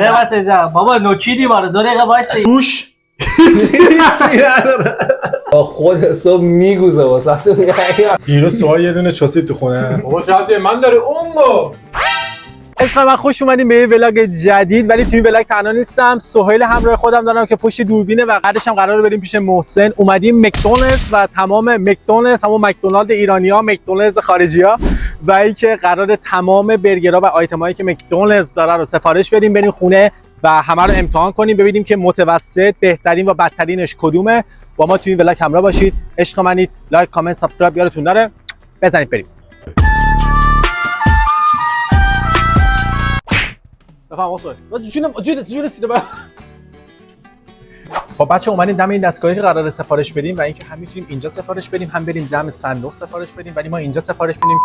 نه واسه جا بابا نوکیدی ما رو 2 دقیقه وایسی گوش چی نداره خود حساب میگوزه واسه دیروز سوال یه دونه چاسی تو خونه. بابا شاید من داره اونگو. عشق من خوش اومدیم به یه ولاگ جدید، ولی توی این ولاگ تنها نیستم. سهیل همراه خودم دارم که پشت دوربینه و قرارش هم قراره بریم پیش محسن. اومدیم مکدونالدز و تمام مکدونالدز، همون مکدونالد ایرانی‌ها، مکدونالدز خارجی‌ها، و اینکه قراره تمام برگرها و آیتمایی که مکدونالدز داره رو سفارش بدیم بریم خونه و همه رو امتحان کنیم ببینیم که متوسط، بهترین و بدترینش کدومه. با ما توی این ولاگ همراه باشید. عشق منید. لایک، کامنت، سابسکرایب یادتون نره. بزنید بریم. بفهم واسه جون سینما. خب بچه اومدیم دم این دستگاهی که قراره سفارش بدیم و اینکه هم میتونیم اینجا سفارش بدیم هم بریم دم صندوق سفارش بدیم، ولی ما اینجا سفارش بدیم.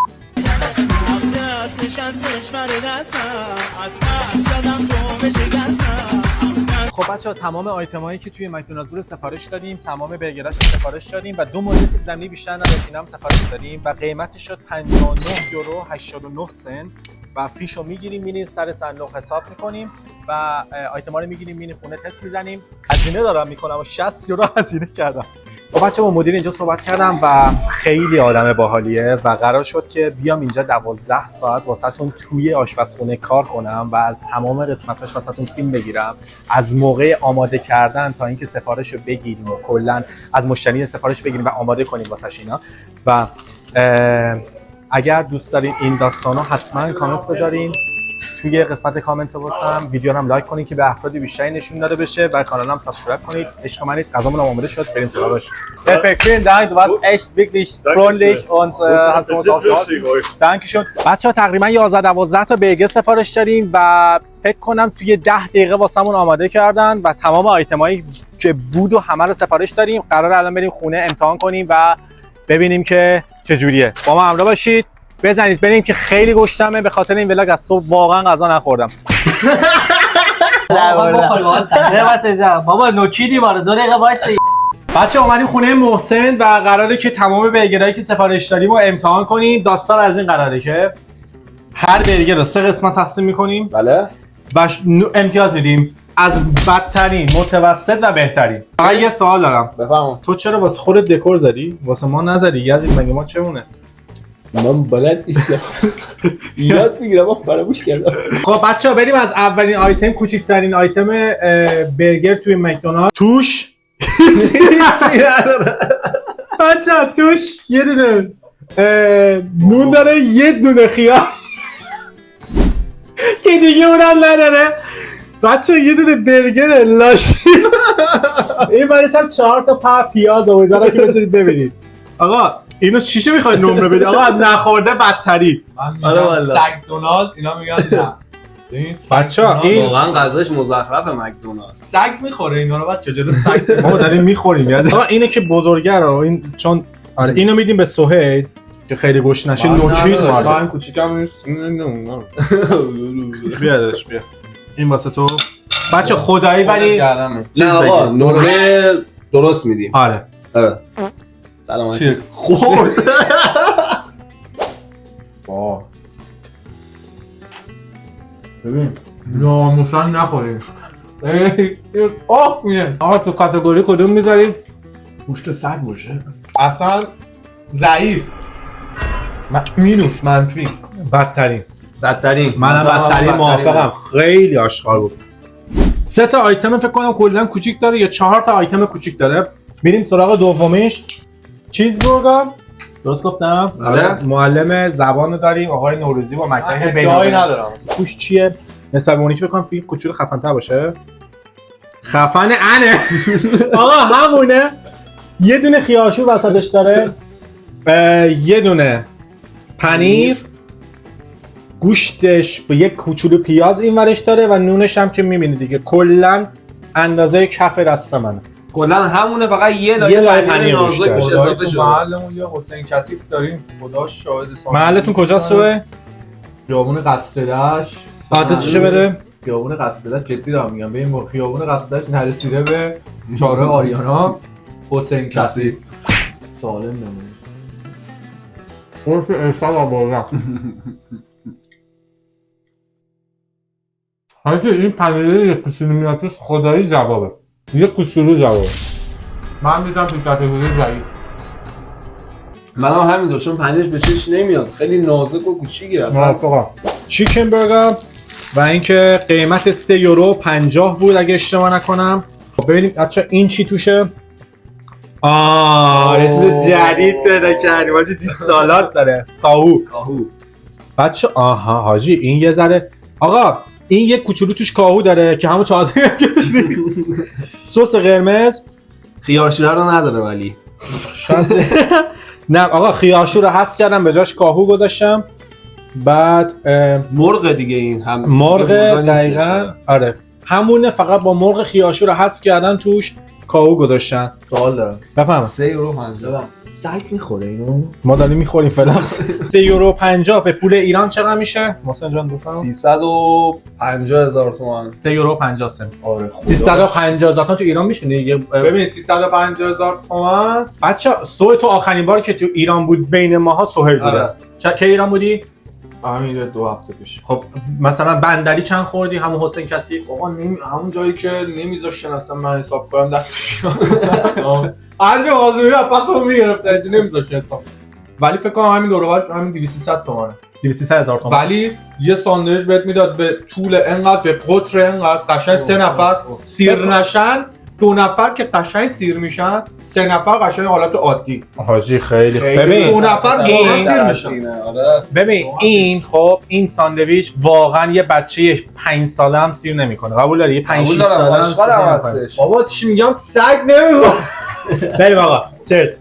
خب بچه‌ها تمام آیتمایی که توی مکدونالدز بود سفارش دادیم، تمام برگراش سفارش دادیم و 2 مورد سیب زمینی بیشتر نداشت، اینم سفارش دادیم و قیمتش شد 59 یورو 89 سنت و فیشو میگیریم میریم سر صندوق حساب میکنیم و آیتما رو میگیریم میریم خونه تست میزنیم. هزینه دارم میکنم و 60 یورو هزینه کردم. خب بچه با مدیر اینجا صحبت کردم و خیلی آدم باحالیه و قرار شد که بیام اینجا 12 ساعت واسهتون توی آشپزخونه کار کنم و از تمام قسمتاش واسهتون فیلم بگیرم، از موقع آماده کردن تا اینکه سفارش رو بگیریم و کلا از مشتری سفارش بگیریم و آماده کنیم واسش اینا. و اگر دوست دارین این داستانو حتما کامنت بذارین توی قسمت کامنت واسم، ویدیو رو هم لایک کنید که به افراد بیشتری نشون داده بشه و کانال هم سابسکرایب کنید. عشق منید. غذامون هم آماده شد، بریم سراغش. Vielen Dank, du warst echt wirklich freundlich und hast uns auch geholfen. Dankeschön. بچه‌ها تقریبا 11 12 تا برگر سفارش دادیم و فکر کنم توی 10 دقیقه واسمون آماده کردن و تمام آیتمایی که بود و همه رو سفارش دادیم. قراره الان بریم خونه امتحان کنیم و ببینیم که چجوریه. با ما همراه باشید. بزنید بریم که خیلی گشتمه، به خاطر این ولاگ از صبح واقعا غذا نخوردم. بابا نوکیدی ما رو 2 دقیقه وایسی. بچه اومدیم خونه محسن و قراره که تمام برگرایی که سفارش دادیم رو امتحان کنیم. داستان از این قراره که هر برگر رو 3 قسمت تقسیم میکنیم. بله. و امتیاز میدیم از بدترین، متوسط و بهترین. فقط یه سوال دارم. بفهم. تو چرا واسه خودت دکور زدی؟ واسه ما نزدی؟ یزید مگه ما چمونه؟ من بلد نیستم. یاد میگیرم فراموش کردم. خب بچه‌ها بریم از اولین آیتم، کوچکترین آیتم برگر توی مکدونالد. توش چی نداره. بچه‌ها توش یه دونه نون داره، یه دونه خیار که دیگه اونم نداره. بچه‌ها یه دونه برگر لاشی. این برش هم 4 تا پیاز امیدوارم که بتونید ببینید. آقا اینو چیشه میخواید نمره بدید؟ آقا نخورده بدتری. من میگم سگ دونالد، اینا میگن نه. بچه‌ها این واقعا غذاش مزخرف مکدونالد. سگ میخوره اینا رو، بعد چجوری سگ ما داریم میخوریم. آقا اینه که بزرگه رو این چون آره اینو میدیم به سهیل که خیلی گوش نشه. نوکید مارد من کوچیکم نیست. بیادش بیا این واسه تو بچه. خدایی ولی نه آقا نمره درست میدیم. آره سلام چیه؟ خورد. ببین ناموسن نخوریم. آه میه. آقا تو کاتگوری کدوم میذارید؟ گوشت سگ باشه اصلا ضعیف. مینوس، منفی. بدترین. منم بدترین موافقم. خیلی آشغال بود. 3 تا آیتم فکر کنم کلا کوچیک داره یا 4 تا آیتم کوچیک داره. میریم سراغ دومیش. چیزبرگر. درست گفتم؟ آره. معلم زبان داریم آقای نوروزی با مکتب جایی بین‌المللی. ندارم. توش چیه؟ نسبت به اونی که فکر کنم فیک کوچولو خفن‌تر باشه. خفن انه. آقا همونه. یه دونه خیارشور وسطش داره. یه دونه پنیر، گوشتش با یک کوچولو پیاز این ورش داره و نونش هم که میبینید دیگه کلا اندازه کف دست منه. کلا همونه، فقط یه لایه لایه پنیر پنیر نازک بیشتر. بهش خدایی اضافه تو شده. محلمون یه حسین کثیف داریم، خدا شاهد. محلتون کجاست توه؟ خیابون قصدش. آدرسشو بده. خیابون قصدش جدی دارم میگم، به این خیابون قصدش نرسیده به چهارراه آریانا. حسین کثیف سالم نمونه. قرص ارسال آبادم. حاجی این پنیره یک کوچولو میاد توش خدایی جوابه. یک کوچولو جوابه. من میدم تو کاتگوری ضعیف. منم همینطور چون پنیرش به چش نمیاد، خیلی نازک و کوچیکه اصلا. موافقم. چیکن برگر و اینکه قیمت 3 یورو 50 بود اگه اشتباه نکنم. خب ببینیم بچه این چی توشه. رسید جدید پیدا کردیم حاجی، توی سالاد داره. کاهو بچه. آها حاجی این یه ذره آقا این یک کوچولو توش کاهو داره که همون چهار سس قرمز خیارشوره رو نداره ولی نه آقا خیارشور رو حذف کردم به جاش کاهو گذاشتم. بعد مرغ دیگه این هم مرغ دقیقاً آره همونه، فقط با مرغ خیارشور رو حذف کردن توش کاهو گذاشتن. سوال دارم. بفهم 3 یورو 50. سگ میخوره اینو؟ ما داریم میخوریم فعلا. 3 یورو 50 به پول ایران چقدر میشه؟ محسن جان بفهم. 350,000 تومان. 3 یورو 50 سنت. آره 350,000 تومان تو ایران میشونه دیگه. ببین 350,000 تومان. بچه سوی تو آخرین باری که تو ایران بود بین ماها سهیل بوده. آره. که ایران بودی؟ همین 2 هفته پیش. خب مثلا بندری چند خوردی همون حسین کثیف؟ آقا همون جایی که نمیذاشتن اصلا من حساب کنم دستش. هر جا آزمی پسو میگرفت اینجا نمیذاشت حساب. ولی فکر کنم همین دور و برش همین 200 تومانه. 200,000 تومان. ولی یه ساندویچ بهت میداد به طول انقدر، به قطر انقدر، قشنگ 3 نفر سیر نشن، 2 نفر که قشنگ سیر میشن، 3 نفر قشنگ حالت عادی. حاجی خیلی خیلی. ببین 2 نفر این سیر میشن. آره. ببین این خب این ساندویچ واقعا یه بچه 5 ساله هم سیر نمیکنه. قبول داری؟ 5 6 ساله هم سیر خوشحالم نمیکنه. هستش. بابا چی میگم سگ نمیخوره. بریم آقا چرس.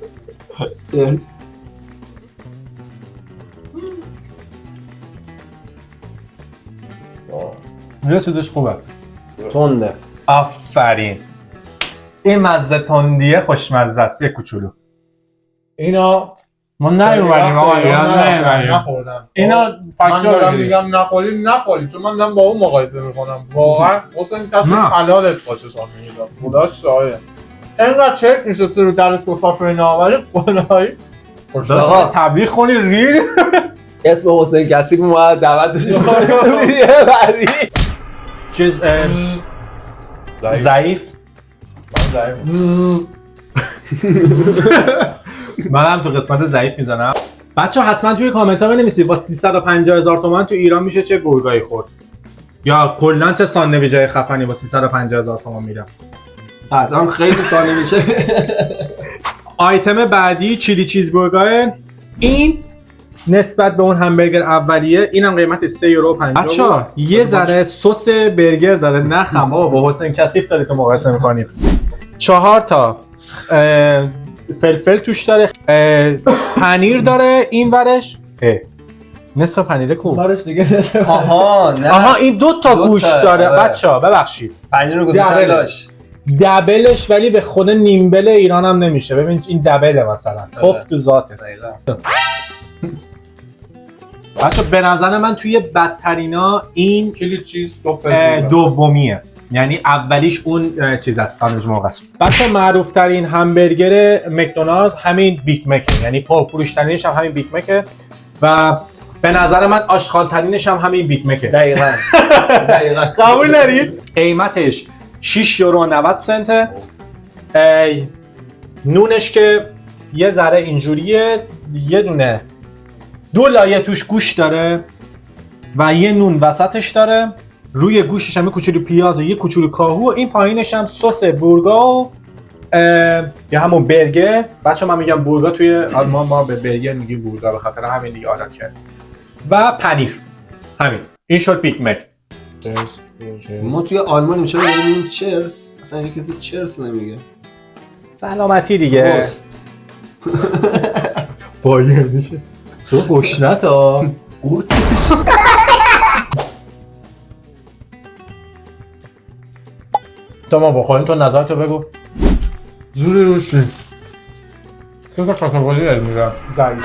یه چیزش خوبه. تنده. آفرین. این مزه تندیه خوشمزه است یه کوچولو. اینا ما نیومدیم آقا ایران نیومدیم. نخوردم. اینا من فاکتور دارم میگم نخوری چون من دارم با اون مقایسه میکنم. واقعا حسین کسی نه. حلالت باشه سان میگم. خدا شاهده. اینقدر چک میشه رو در سفره ناوری خدایی. داشت تبلیغ کنی ریل. اسم حسین کثیف ما دعوتش کنیم یه بری. چیز ضعیف. منم تو قسمت ضعیف میزنم. بچه حتما توی کامنت ها بنویسید با 350,000 تومان تو ایران میشه چه برگایی خورد یا کلا چه ساندویچای خفنی با 350,000 تومان میرم. حتما خیلی ساله میشه. آیتم بعدی چیلی چیزبرگر. این نسبت به اون همبرگر اولیه اینم قیمت 3 یورو 50. بچه‌ها یه ذره سس برگر داره نخم بابا با حسین کثیف داره تو مقایسه می‌کنیم. 4 تا فلفل توش داره، پنیر داره این ورش. نصف پنیر کو؟ برش دیگه نصف. آها نه. آها این 2 تا گوش داره بچه‌ها ببخشید. پنیر رو گذاشتن لاش. دبلش ولی به خود نیمبل ایران هم نمیشه. ببین این دبله مثلا. توف تو ذاته. بچه به نظر من توی بدترینا این کلی چیز دومیه. یعنی اولیش اون چیز از ساندویچ مرغ است. بچه معروف ترین همبرگر مکدونالدز همین بیگ مکه، یعنی پرفروش ترینش هم همین بیگ مکه و به نظر من آشغال ترینش هم همین بیگ مکه. دقیقاً. قبول دارید؟ قیمتش 6 یورو 90 سنته. نونش که یه ذره اینجوریه، یه دونه 2 لایه توش گوش داره و یه نون وسطش داره، روی گوشش هم یه کوچولو پیاز و یه کوچولو کاهو، این پایینش هم سس بورگا و یا همون برگر. بچه من میگم بورگا، توی آلمان ما به برگر میگیم بورگا به خاطر همین دیگه عادت کردیم. و پنیر. همین این شد بیگ مک. ما توی آلمان چرا میگیم چرس؟ اصلا هیچ کسی چرس نمیگه. سلامتی دیگه. بایرنشه تو گشنت ها. تا ما بخوریم تو نظرتو بگو. زوری روش نیست. 3 تا کاتگوری میرم. ضعیف.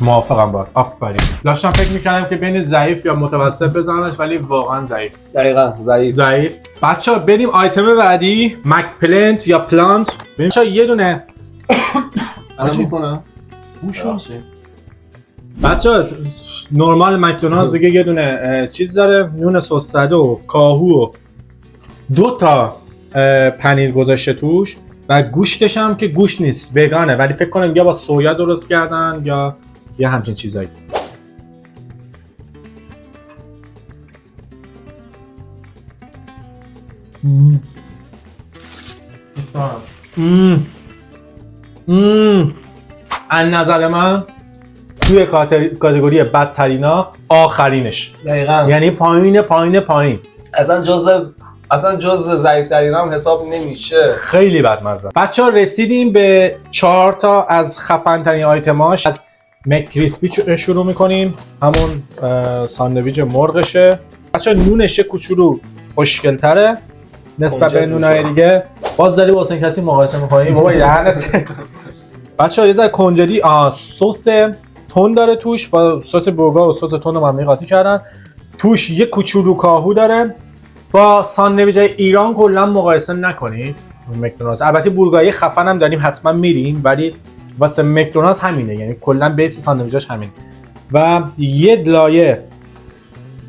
موافقم با. آفرین. داشتم فکر می‌کردم که بین ضعیف یا متوسط بزنمش ولی واقعا ضعیف. دقیقاً ضعیف. بچه‌ها بریم آیتم بعدی، مک پلنت یا پلانت. ببین یه دونه الان میکنم. گوشو بچه‌ها نورمال مکدونالدز دیگه یه دونه چیز داره، نون سس زده و کاهو و 2 تا پنیر گذاشته توش و گوشتش هم که گوشت نیست، وگانه، ولی فکر کنم یا با سویا درست کردن یا یه همچین چیزایی. از نظر من توی کاتگوری بدترینا آخرینش، دقیقاً. یعنی پایین اصلا جز ضعیف‌ترین هم حساب نمیشه. خیلی بدمزه. بچه‌ها رسیدیم به 4 تا از خفن‌ترین آیتماش. از مکریسپی شروع می‌کنیم، همون ساندویچ مرغشه. بچه‌ها نونش کوچولو خوشگل‌تره نسبت به نونای دیگه. باز داری با حسین کسی مقایسه می‌کنی بابا لعنت. بچه‌ها یه ذره کنجدی سس تون داره توش، با سس بورگا و سس تون رو هم قاطی کردن. توش یه کوچولو کاهو داره. با ساندویچ ایران کلا مقایسه نکنید مکدونالدز. البته بورگای خفن هم داریم حتما میریم، ولی واسه مکدونالدز همینه، یعنی کلا بیس ساندویچاش همین. و یه لایه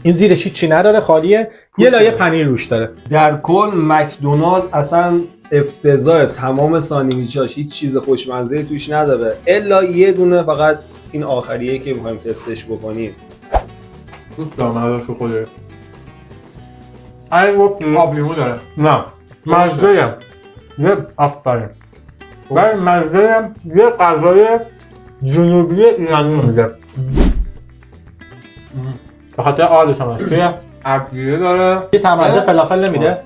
این زیرش چی نداره، خالیه، یه لایه پنیر روش داره. در کل مکدونالد اصلا افتضاح، تمام ساندویچاش هیچ چیز خوشمزه توش نداره الا یه دونه فقط این آخریه که می‌خوایم تستش بکنیم. دوست دارم ازشو خوده. آره گفتی آب لیمو داره. نه مزه یه آفرین ولی مزه یه غذای جنوبی ایرانی میده به خاطر آلش هم هست. چیه؟ ابریه داره. یه تمزه فلافل نمیده؟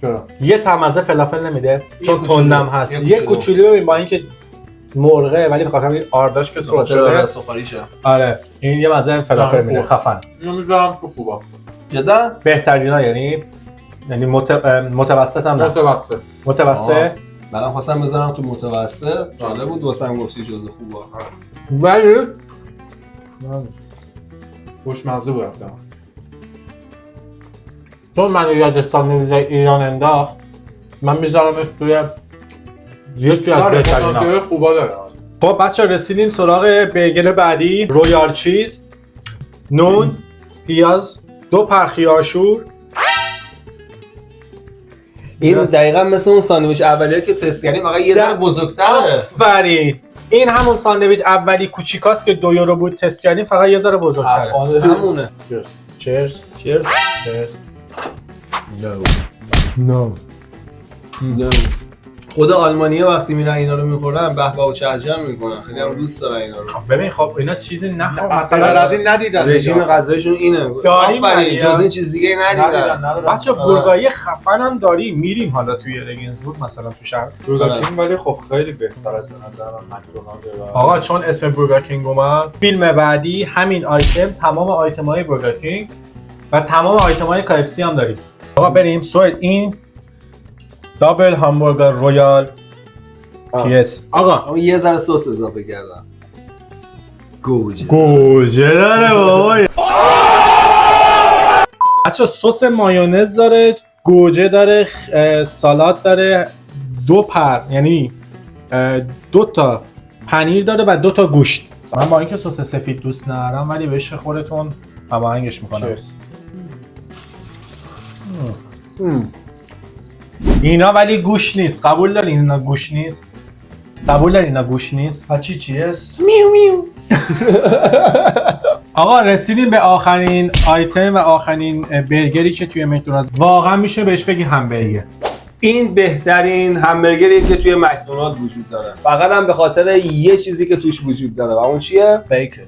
چرا؟ یه تمزه فلافل نمیده چون کوچولو. تندم هست. یه کوچولو ببین با اینکه مرغه ولی بخاطر این آرداش که سرخ شده. سفاریشه. آره این یه مزه فلافل میده. خفن اینو میذارم تو خوبا. جدا بهترینا، یعنی متوسط هم نه. متوسط منم خواستم بذارم تو متوسط. جالب بود واسم گفتی جزء خوبه. ولی خوشمزه بود رفتم. چون من یاد ساندویچ ایران انداخت، من میذارمش توی یکی از بهترینا. پتانسیل خوبا داره. خب بچه‌ها رسیدیم سراغ برگر بعدی، رویال چیز، نون، پیاز، 2 پرخی آشور. این دقیقاً مثل اون ساندویچ اولیه که تست کردیم، فقط یه ذره بزرگتره. آفرین. این همون ساندویچ اولی کوچیکاست که 2 یورو بود تست کردیم، فقط یه ذره بزرگتره. همونه. چیرز. چیرز. نو. خود آلمانی‌ها وقتی میرن اینا رو میخورن به به و چهچه میکنن. خیلی هم دوست دارن اینا رو. ببین خب اینا چیزی نخور مثلا از این ندیدن. رژیم غذایشون اینه. داریم آفرین، جز این چیز دیگه ندیدن. بچه بورگای خفن هم داریم، میریم حالا توی رگنسبورگ مثلا تو شهر بورگر کینگ ولی خب خیلی بهتر از به نظر من مکدونالد. آقا چون اسم بورگر کینگ اومد، فیلم بعدی همین آیتم، تمام آیتم‌های بورگر کینگ و تمام آیتم‌های KFC هم داریم. آقا بریم سوال این دابل همبرگر رویال PS. آقا اما یه ذره سس اضافه کردم. گوجه داره بابا. بچه سس مایونز داره، گوجه داره، سالاد داره، 2 پر یعنی 2 تا پنیر داره و 2 تا گوشت. من با اینکه سس سفید دوست ندارم ولی به عشق خودتون هماهنگش میکنم. اینا ولی گوش نیست. قبول دارین اینا گوش نیست؟ قبول دارین اینا گوش نیست؟ هچی چیست؟ میو میو. آقا رسیدیم به آخرین آیتم و آخرین برگری که توی مکدونالدز واقعا میشه بهش بگی همبرگر. این بهترین همبرگریه که توی مکدونالد وجود داره. فقط هم به خاطر یه چیزی که توش وجود داره و اون چیه؟ بیکن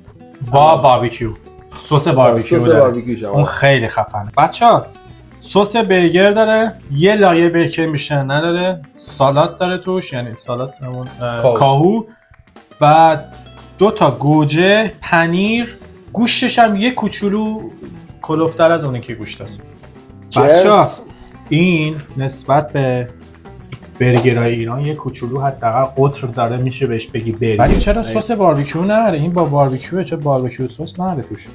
با باربیکیو. سس باربیکیو سس داره. باربیکیو. اون خیلی خفنه. بچه‌ها سس برگر داره، یه لایه بیکن بیشتر نداره، سالاد داره توش، یعنی سالاد همون کاهو و 2 تا گوجه، پنیر، گوشتش هم یه کوچولو کلوفتر از اونی که گوشت است. بچه‌ها این نسبت به برگرهای ایران یه کوچولو حداقل قطر داره، میشه بهش بگی برگر. ولی چرا سس باربیکیو نداره؟ این با باربیکیو، چه باربیکیو سس نداره توش؟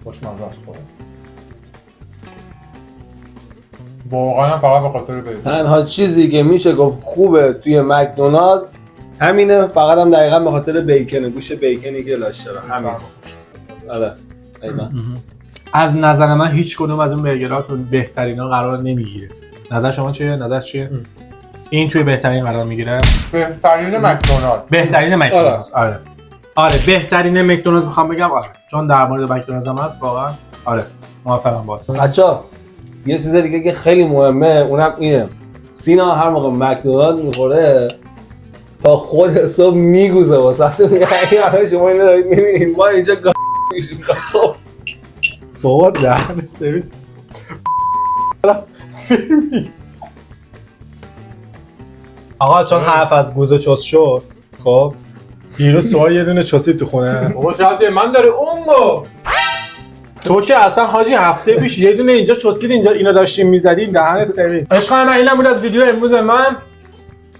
خوشمزه است خودم. واقعا فقط به خاطر بیکن. تنها چیزی که میشه گفت خوبه توی مکدونالد همینه، فقط هم دقیقا به خاطر بیکنه، گوش بیکنی که لاش داره همین. آره ایوان. از نظر من هیچ کدوم از اون برگرها تو بهترینا قرار نمیگیره. نظر شما چیه؟ نظر چیه؟ این توی بهترین قرار میگیره. بهترین مکدونالد. بهترین مکدونالدز. آره بهترین مکدونالدز میخوام بگم آره. چون در مورد مکدونالدز هم هست واقعا. آره موافقم باهات. بچه‌ها یه چیز دیگه که خیلی مهمه اونم اینه. سینا هر موقع مکدونالد میخوره تا خود حساب میگوزه واسه میگه اگه شما اینو دارید میبینید ما اینجا میشیم. بابا دهنت سرویس. آقا چون حرف از گوزه چوس شد خب دیروز سوال یه دونه چوسی تو خونه. بابا شاید من داره اونگو. تو که اصلا حاجی هفته پیش یه دونه اینجا چوسید اینجا اینو داشتیم میزدیم دهنت سرویس. عشق من اینم بود از ویدیو امروز من.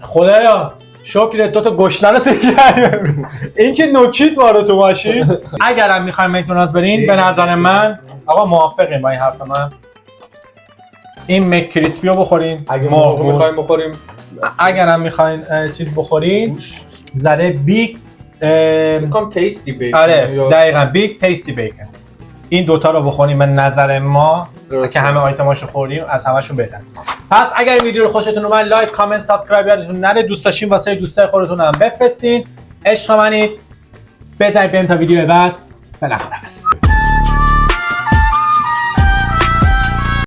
خدایا شکر تو گشنه رو سکردی. این که نوکید ما رو تو ماشین. اگرم میخوایم مکدونالدز برین به نظر من آقا موافقیم با این حرف من. این مک کریسپی رو بخورین اگه ما میخوایم بخوریم، اگرم میخواین چیز بخورین زده بیگ میگم تیستی بیکن. آره دقیقاً بیگ تیستی بیکن. این دوتا رو بخوریم به نظر ما که همه آیتماشو خوردیم از همشون بهتر. پس اگر این ویدیو رو خوشتون اومد لایک کامنت سابسکرایب یادتون نره. دوست داشتین واسه دوستای خودتون هم بفرستین. عشق منید. بزنید بریم تا ویدیو بعد. فعلا خداحافظ.